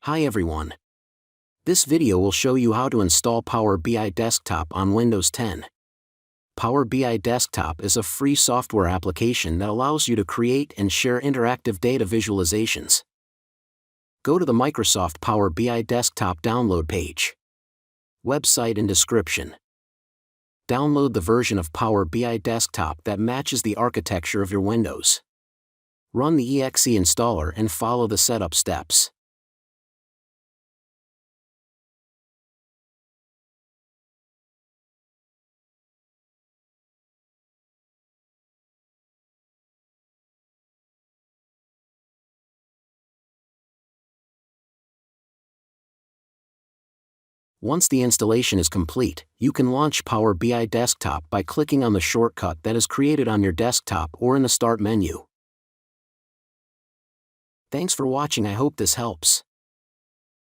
Hi everyone. This video will show you how to install Power BI Desktop on Windows 10. Power BI Desktop is a free software application that allows you to create and share interactive data visualizations. Go to the Microsoft Power BI Desktop download page. Website and description. Download the version of Power BI Desktop that matches the architecture of your Windows. Run the exe installer and follow the setup steps. Once the installation is complete, you can launch Power BI Desktop by clicking on the shortcut that is created on your desktop or in the Start menu. Thanks for watching. I hope this helps.